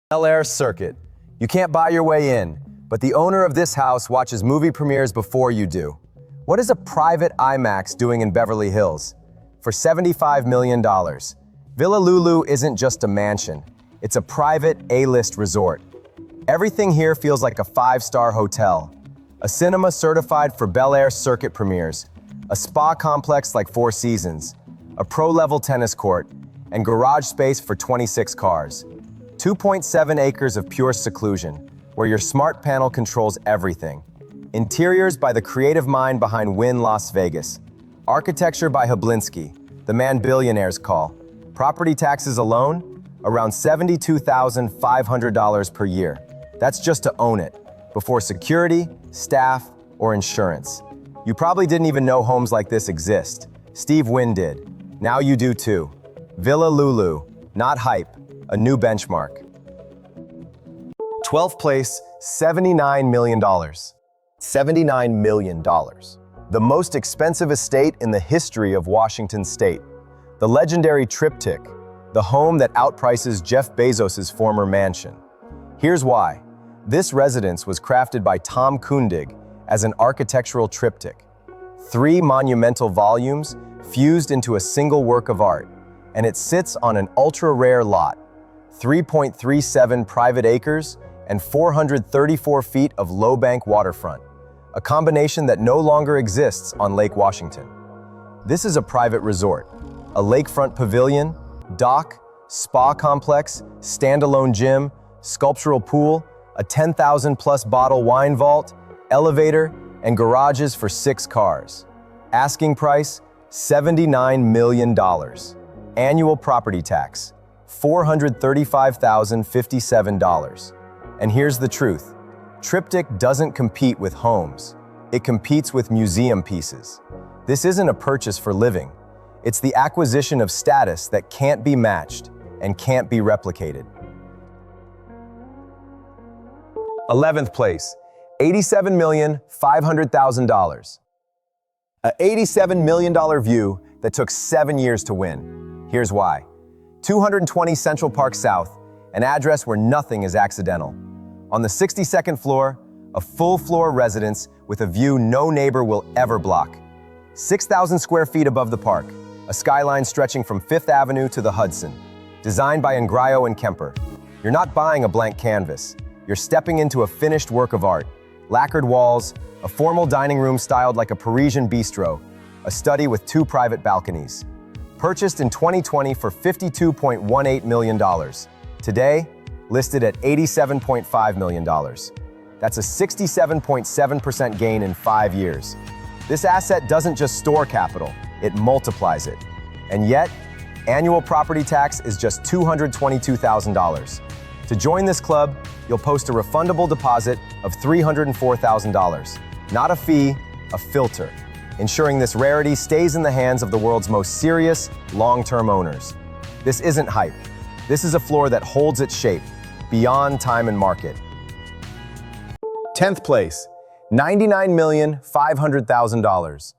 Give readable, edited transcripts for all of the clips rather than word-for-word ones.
Bel Air Circuit. You can't buy your way in, but the owner of this house watches movie premieres before you do. What is a private IMAX doing in Beverly Hills? For $75 million. Villa Lulu isn't just a mansion. It's a private A-list resort. Everything here feels like a five-star hotel. A cinema certified for Bel Air Circuit premieres. A spa complex like Four Seasons. A pro-level tennis court. And garage space for 26 cars. 2.7 acres of pure seclusion, where your smart panel controls everything. Interiors by the creative mind behind Wynn Las Vegas. Architecture by Hublinski, the man billionaires call. Property taxes alone, around $72,500 per year. That's just to own it, before security, staff, or insurance. You probably didn't even know homes like this exist. Steve Wynn did. Now you do too. Villa Lulu, not hype. A new benchmark. 12th place, $79 million. $79 million. The most expensive estate in the history of Washington state. The legendary Triptych, the home that outprices Jeff Bezos' former mansion. Here's why. This residence was crafted by Tom Kundig as an architectural triptych. 3 monumental volumes fused into a single work of art, and it sits on an ultra-rare lot. 3.37 private acres, and 434 feet of low-bank waterfront, a combination that no longer exists on Lake Washington. This is a private resort, a lakefront pavilion, dock, spa complex, standalone gym, sculptural pool, a 10,000-plus bottle wine vault, elevator, and garages for 6 cars. Asking price, $79 million. Annual property tax, $435,057. And here's the truth. Triptych doesn't compete with homes. It competes with museum pieces. This isn't a purchase for living. It's the acquisition of status that can't be matched and can't be replicated. 11th place, $87,500,000. A $87 million view that took 7 years to win. Here's why. 220 Central Park South, an address where nothing is accidental. On the 62nd floor, a full-floor residence with a view no neighbor will ever block. 6,000 square feet above the park, a skyline stretching from 5th Avenue to the Hudson. Designed by Ingrayo and Kemper. You're not buying a blank canvas. You're stepping into a finished work of art. Lacquered walls, a formal dining room styled like a Parisian bistro, a study with 2 private balconies. Purchased in 2020 for $52.18 million. Today, listed at $87.5 million. That's a 67.7% gain in 5 years. This asset doesn't just store capital, it multiplies it. And yet, annual property tax is just $222,000. To join this club, you'll post a refundable deposit of $304,000. Not a fee, a filter. Ensuring this rarity stays in the hands of the world's most serious, long-term owners. This isn't hype. This is a floor that holds its shape, beyond time and market. 10th place, $99,500,000.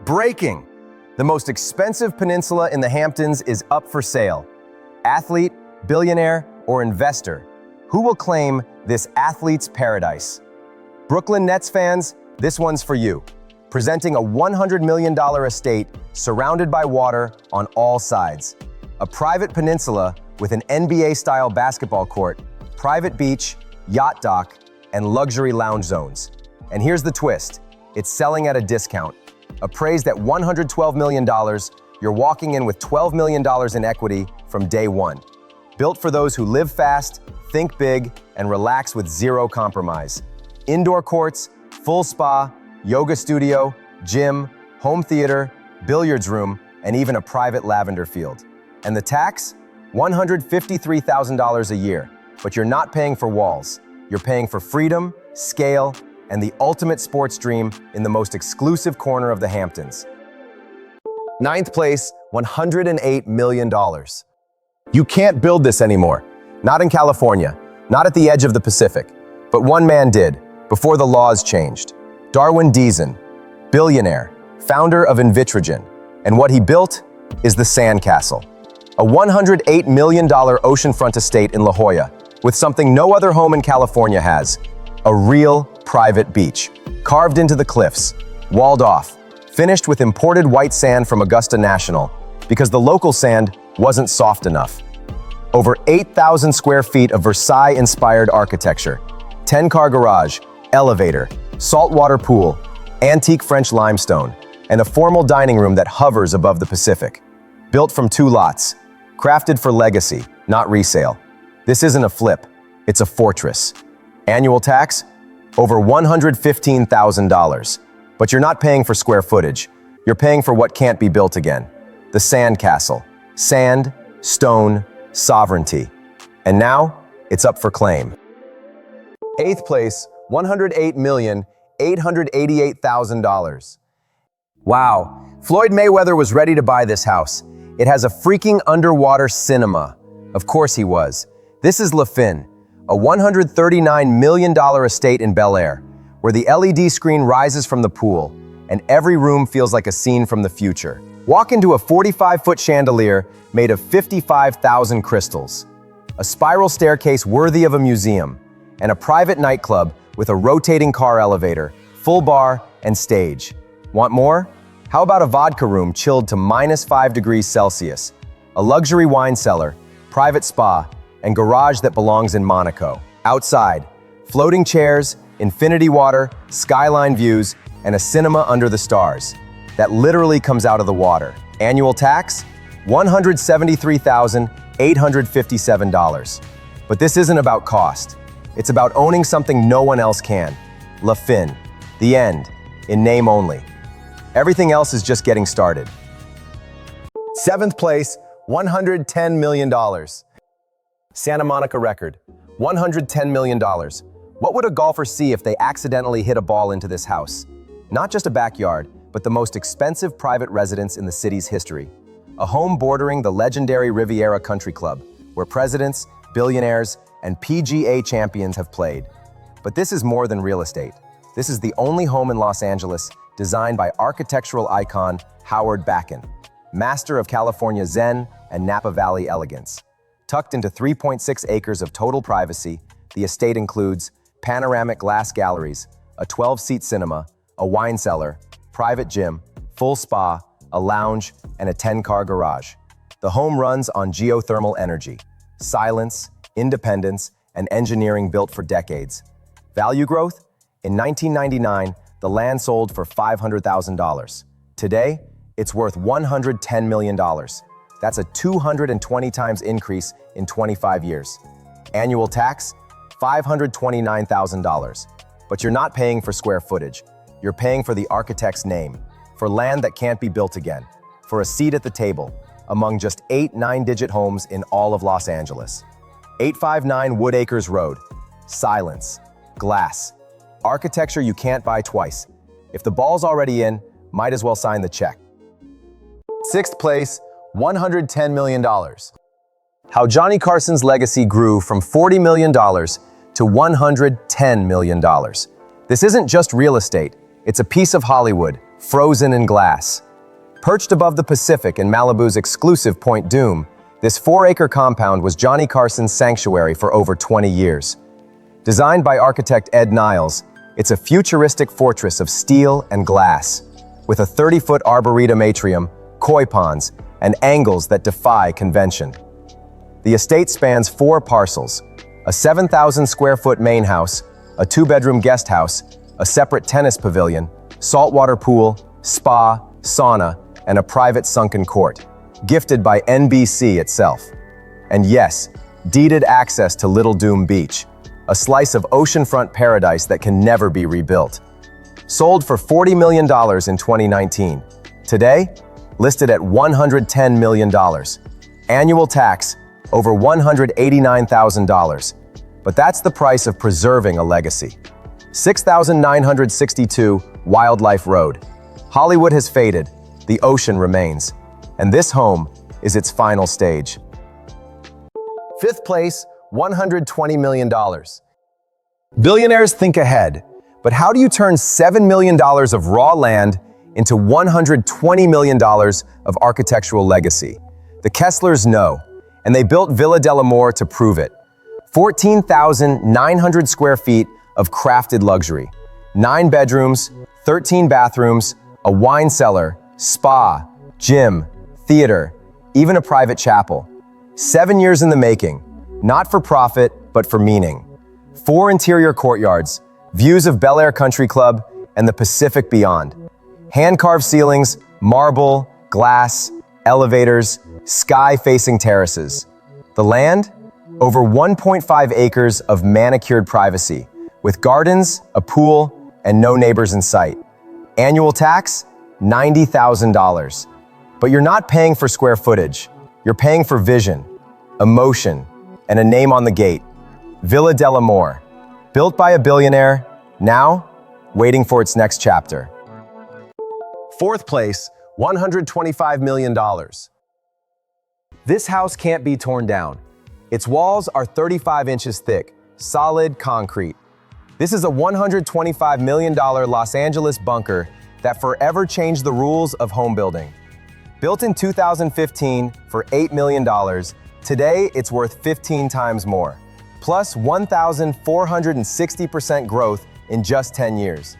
Breaking! The most expensive peninsula in the Hamptons is up for sale. Athlete, billionaire, or investor, who will claim this athlete's paradise? Brooklyn Nets fans, this one's for you. Presenting a $100 million estate surrounded by water on all sides. A private peninsula with an NBA-style basketball court, private beach, yacht dock, and luxury lounge zones. And here's the twist. It's selling at a discount. Appraised at $112 million, you're walking in with $12 million in equity from day one. Built for those who live fast, think big, and relax with zero compromise. Indoor courts, full spa, yoga studio, gym, home theater, billiards room, and even a private lavender field. And the tax? $153,000 a year. But you're not paying for walls. You're paying for freedom, scale, and the ultimate sports dream in the most exclusive corner of the Hamptons. 9th place, $108 million. You can't build this anymore. Not in California, not at the edge of the Pacific. But one man did, before the laws changed. Darwin Deason, billionaire, founder of Invitrogen, and what he built is the Sandcastle, a $108 million oceanfront estate in La Jolla, with something no other home in California has: a real private beach, carved into the cliffs, walled off, finished with imported white sand from Augusta National, because the local sand wasn't soft enough. Over 8,000 square feet of Versailles-inspired architecture, 10-car garage, elevator, saltwater pool, antique French limestone, and a formal dining room that hovers above the Pacific. Built from 2 lots, crafted for legacy, not resale. This isn't a flip, it's a fortress. Annual tax? Over $115,000. But you're not paying for square footage. You're paying for what can't be built again. The Sand Castle. Sand, stone, sovereignty. And now, it's up for claim. 8th place, $108,888,000. Wow, Floyd Mayweather was ready to buy this house. It has a freaking underwater cinema. Of course he was. This is Le Fin, a $139 million estate in Bel Air, where the LED screen rises from the pool, and every room feels like a scene from the future. Walk into a 45-foot chandelier made of 55,000 crystals, a spiral staircase worthy of a museum, and a private nightclub with a rotating car elevator, full bar, and stage. Want more? How about a vodka room chilled to -5 degrees Celsius, a luxury wine cellar, private spa, and garage that belongs in Monaco? Outside, floating chairs, infinity water, skyline views, and a cinema under the stars that literally comes out of the water. Annual tax? $173,857. But this isn't about cost. It's about owning something no one else can. Le Fin. The end. In name only. Everything else is just getting started. 7th place, $110 million. Santa Monica record, $110 million. What would a golfer see if they accidentally hit a ball into this house? Not just a backyard, but the most expensive private residence in the city's history. A home bordering the legendary Riviera Country Club, where presidents, billionaires, and PGA champions have played. But this is more than real estate. This is the only home in Los Angeles designed by architectural icon Howard Bakken, master of California Zen and Napa Valley elegance. Tucked into 3.6 acres of total privacy, the estate includes panoramic glass galleries, a 12-seat cinema, a wine cellar, private gym, full spa, a lounge, and a 10-car garage. The home runs on geothermal energy, silence, independence, and engineering built for decades. Value growth? In 1999, the land sold for $500,000. Today, it's worth $110 million. That's a 220 times increase in 25 years. Annual tax? $529,000. But you're not paying for square footage. You're paying for the architect's name, for land that can't be built again, for a seat at the table, among just 8 9-digit homes in all of Los Angeles. 859 Woodacres Road. Silence. Glass. Architecture you can't buy twice. If the ball's already in, might as well sign the check. 6th place, $110 million. How Johnny Carson's legacy grew from $40 million to $110 million. This isn't just real estate, it's a piece of Hollywood, frozen in glass. Perched above the Pacific in Malibu's exclusive Point Dume, this 4-acre compound was Johnny Carson's sanctuary for over 20 years. Designed by architect Ed Niles, it's a futuristic fortress of steel and glass, with a 30-foot arboretum atrium, koi ponds, and angles that defy convention. The estate spans 4 parcels, a 7,000-square-foot main house, a 2-bedroom guest house, a separate tennis pavilion, saltwater pool, spa, sauna, and a private sunken court, gifted by NBC itself. And yes, deeded access to Little Doom Beach, a slice of oceanfront paradise that can never be rebuilt. Sold for $40 million in 2019. Today, listed at $110 million. Annual tax, over $189,000. But that's the price of preserving a legacy. 6,962 Wildlife Road. Hollywood has faded, the ocean remains, and this home is its final stage. 5th place, $120 million. Billionaires think ahead, but how do you turn $7 million of raw land into $120 million of architectural legacy? The Kesslers know, and they built Villa del Amor to prove it. 14,900 square feet of crafted luxury. 9 bedrooms, 13 bathrooms, a wine cellar, spa, gym, theater, even a private chapel. 7 years in the making, not for profit, but for meaning. 4 interior courtyards, views of Bel Air Country Club and the Pacific beyond. Hand-carved ceilings, marble, glass, elevators, sky-facing terraces. The land? Over 1.5 acres of manicured privacy, with gardens, a pool, and no neighbors in sight. Annual tax? $90,000. But you're not paying for square footage. You're paying for vision, emotion, and a name on the gate. Villa dell'Amore, built by a billionaire, now waiting for its next chapter. 4th place, $125 million. This house can't be torn down. Its walls are 35 inches thick, solid concrete. This is a $125 million Los Angeles bunker that forever changed the rules of home building. Built in 2015 for $8 million, today it's worth 15 times more, plus 1,460% growth in just 10 years.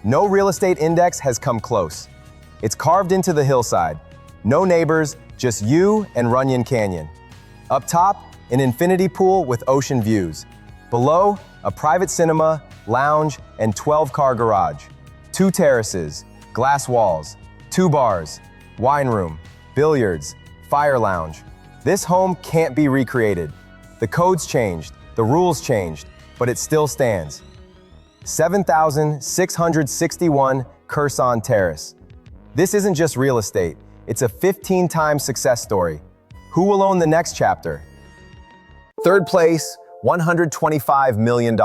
No real estate index has come close. It's carved into the hillside. No neighbors, just you and Runyon Canyon. Up top, an infinity pool with ocean views. Below, a private cinema, lounge, and 12-car garage. 2 terraces, glass walls, 2 bars, wine room, billiards, fire lounge. This home can't be recreated. The codes changed, the rules changed, but it still stands. 7,661 Curson Terrace. This isn't just real estate, it's a 15-time success story. Who will own the next chapter? 3rd place, $125 million.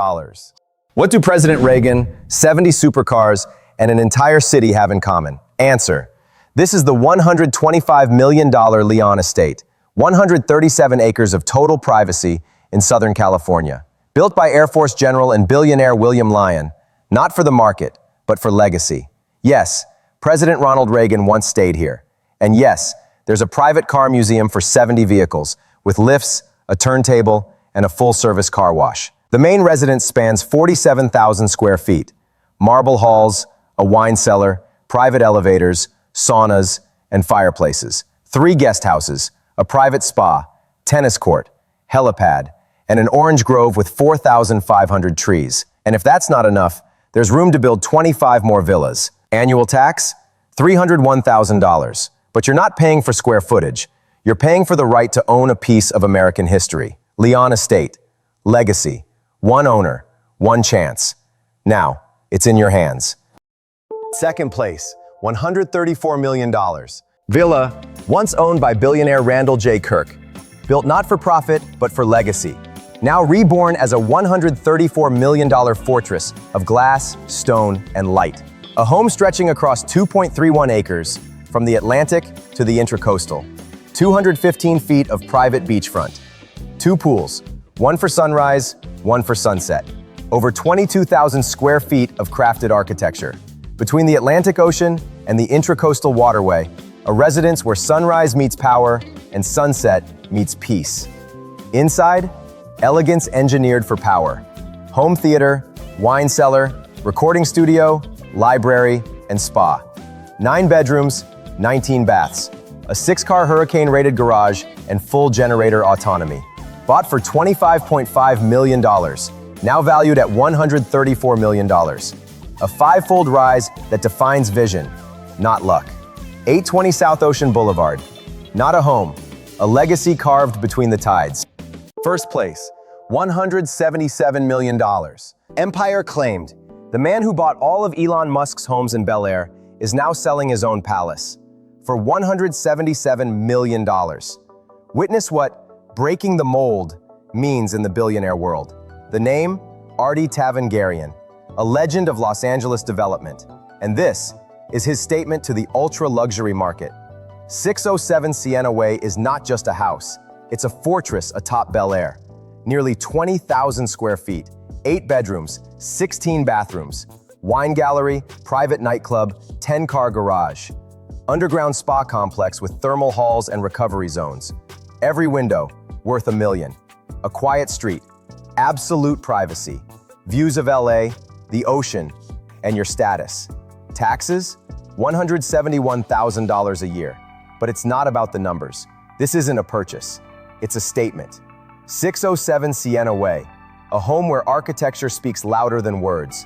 What do President Reagan, 70 supercars, and an entire city have in common? Answer. This is the $125 million Leon estate, 137 acres of total privacy in Southern California. Built by Air Force General and billionaire William Lyon, not for the market, but for legacy. Yes, President Ronald Reagan once stayed here. And yes, there's a private car museum for 70 vehicles, with lifts, a turntable, and a full-service car wash. The main residence spans 47,000 square feet. Marble halls, a wine cellar, private elevators, saunas, and fireplaces. 3 guest houses, a private spa, tennis court, helipad, and an orange grove with 4,500 trees. And if that's not enough, there's room to build 25 more villas. Annual tax? $301,000. But you're not paying for square footage. You're paying for the right to own a piece of American history. Leon Estate. Legacy. One owner. One chance. Now, it's in your hands. 2nd place, $134 million. Villa, once owned by billionaire Randall J. Kirk. Built not for profit, but for legacy. Now reborn as a $134 million fortress of glass, stone, and light. A home stretching across 2.31 acres, from the Atlantic to the Intracoastal. 215 feet of private beachfront. 2 pools, one for sunrise, one for sunset. Over 22,000 square feet of crafted architecture. Between the Atlantic Ocean and the Intracoastal Waterway, a residence where sunrise meets power and sunset meets peace. Inside, elegance engineered for power. Home theater, wine cellar, recording studio, library, and spa. 9 bedrooms, 19 baths. A 6-car hurricane-rated garage and full generator autonomy. Bought for $25.5 million, now valued at $134 million. A 5-fold rise that defines vision, not luck. 820 South Ocean Boulevard. Not a home, a legacy carved between the tides. 1st place, $177 million. Empire claimed. The man who bought all of Elon Musk's homes in Bel Air is now selling his own palace for $177 million. Witness what breaking the mold means in the billionaire world. The name, Artie Tavengarian, a legend of Los Angeles development. And this is his statement to the ultra-luxury market. 607 Sienna Way is not just a house. It's a fortress atop Bel Air. Nearly 20,000 square feet, 8 bedrooms, 16 bathrooms, wine gallery, private nightclub, 10-car garage. Underground spa complex with thermal halls and recovery zones. Every window, worth $1 million. A quiet street, Absolute privacy. Views of LA, the ocean, and your status. Taxes? $171,000 a year. But it's not about the numbers. This isn't a purchase. It's a statement. 607 Sienna Way, a home where architecture speaks louder than words.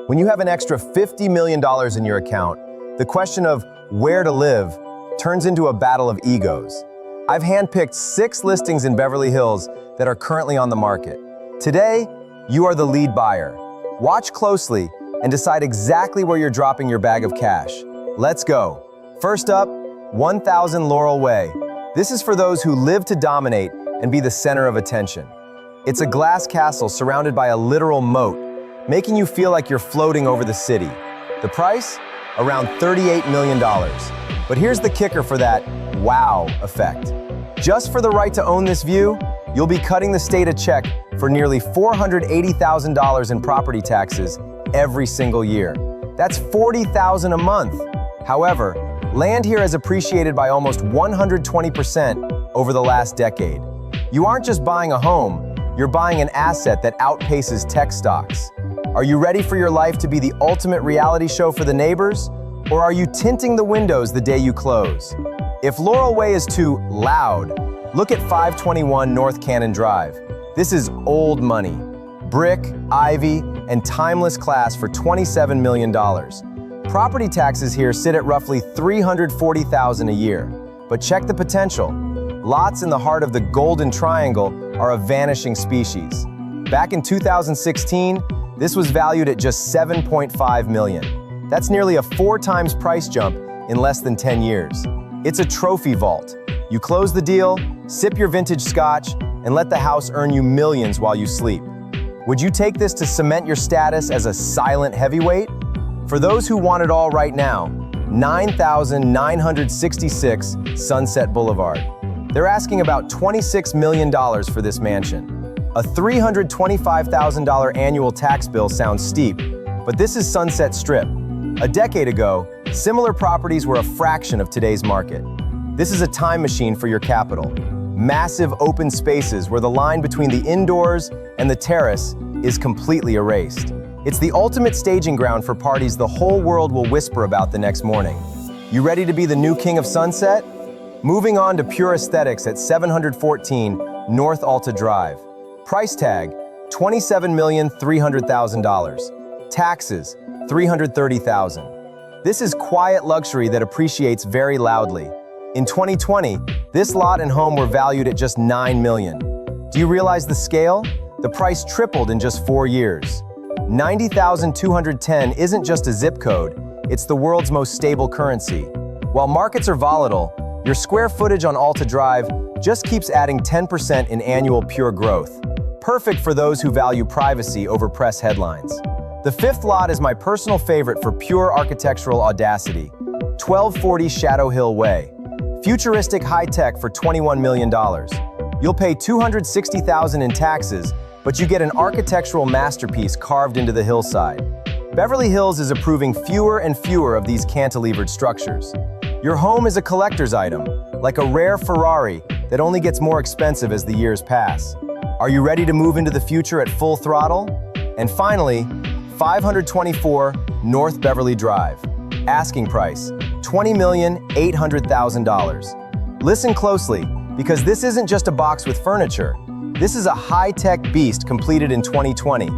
When you have an extra $50 million in your account, the question of where to live turns into a battle of egos. I've handpicked 6 listings in Beverly Hills that are currently on the market. Today, you are the lead buyer. Watch closely and decide exactly where you're dropping your bag of cash. Let's go. First up, 1000 Laurel Way. This is for those who live to dominate and be the center of attention. It's a glass castle surrounded by a literal moat, making you feel like you're floating over the city. The price? Around $38 million. But here's the kicker for that wow effect. Just for the right to own this view, you'll be cutting the state a check for nearly $480,000 in property taxes every single year. That's $40,000 a month. However, land here has appreciated by almost 120% over the last decade. You aren't just buying a home, you're buying an asset that outpaces tech stocks. Are you ready for your life to be the ultimate reality show for the neighbors? Or are you tinting the windows the day you close? If Laurel Way is too loud, look at 521 North Cannon Drive. This is old money. Brick, ivy, and timeless class for $27 million. Property taxes here sit at roughly $340,000 a year. But check the potential. Lots in the heart of the Golden Triangle are a vanishing species. Back in 2016, this was valued at just $7.5 million. That's nearly a 4 times price jump in less than 10 years. It's a trophy vault. You close the deal, sip your vintage scotch, and let the house earn you millions while you sleep. Would you take this to cement your status as a silent heavyweight? For those who want it all right now, 9,966 Sunset Boulevard. They're asking about $26 million for this mansion. A $325,000 annual tax bill sounds steep, but this is Sunset Strip. A decade ago, similar properties were a fraction of today's market. This is a time machine for your capital. Massive open spaces where the line between the indoors and the terrace is completely erased. It's the ultimate staging ground for parties the whole world will whisper about the next morning. You ready to be the new king of Sunset? Moving on to pure aesthetics at 714 North Alta Drive. Price tag, $27,300,000. Taxes, $330,000. This is quiet luxury that appreciates very loudly. In 2020, this lot and home were valued at just $9 million. Do you realize the scale? The price tripled in just 4 years. 90,210 isn't just a zip code, it's the world's most stable currency. While markets are volatile, your square footage on Alta Drive just keeps adding 10% in annual pure growth. Perfect for those who value privacy over press headlines. The 5th lot is my personal favorite for pure architectural audacity. 1240 Shadow Hill Way. Futuristic high-tech for $21 million. You'll pay $260,000 in taxes, but you get an architectural masterpiece carved into the hillside. Beverly Hills is approving fewer and fewer of these cantilevered structures. Your home is a collector's item, like a rare Ferrari that only gets more expensive as the years pass. Are you ready to move into the future at full throttle? And finally, 524 North Beverly Drive. Asking price, $20,800,000. Listen closely, because this isn't just a box with furniture. This is a high-tech beast completed in 2020.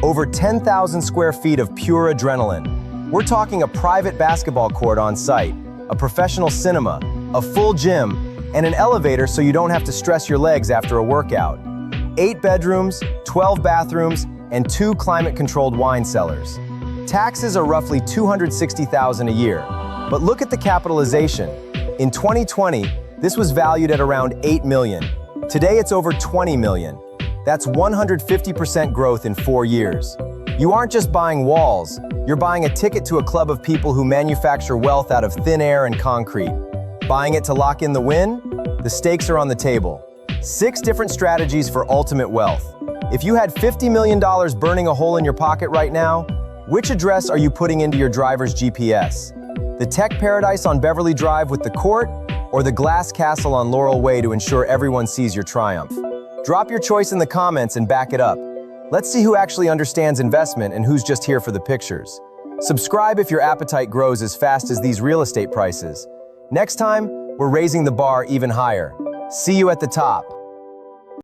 Over 10,000 square feet of pure adrenaline. We're talking a private basketball court on site, a professional cinema, a full gym, and an elevator so you don't have to stress your legs after a workout. 8 bedrooms, 12 bathrooms, and 2 climate-controlled wine cellars. Taxes are roughly $260,000 a year, but look at the capitalization. In 2020, this was valued at around $8 million. Today it's over $20 million. That's 150% growth in 4 years. You aren't just buying walls, you're buying a ticket to a club of people who manufacture wealth out of thin air and concrete. Buying it to lock in the win? The stakes are on the table. 6 different strategies for ultimate wealth. If you had $50 million burning a hole in your pocket right now, which address are you putting into your driver's GPS? The tech paradise on Beverly Drive with the court, or the glass castle on Laurel Way to ensure everyone sees your triumph? Drop your choice in the comments and back it up. Let's see who actually understands investment and who's just here for the pictures. Subscribe if your appetite grows as fast as these real estate prices. Next time, we're raising the bar even higher. See you at the top.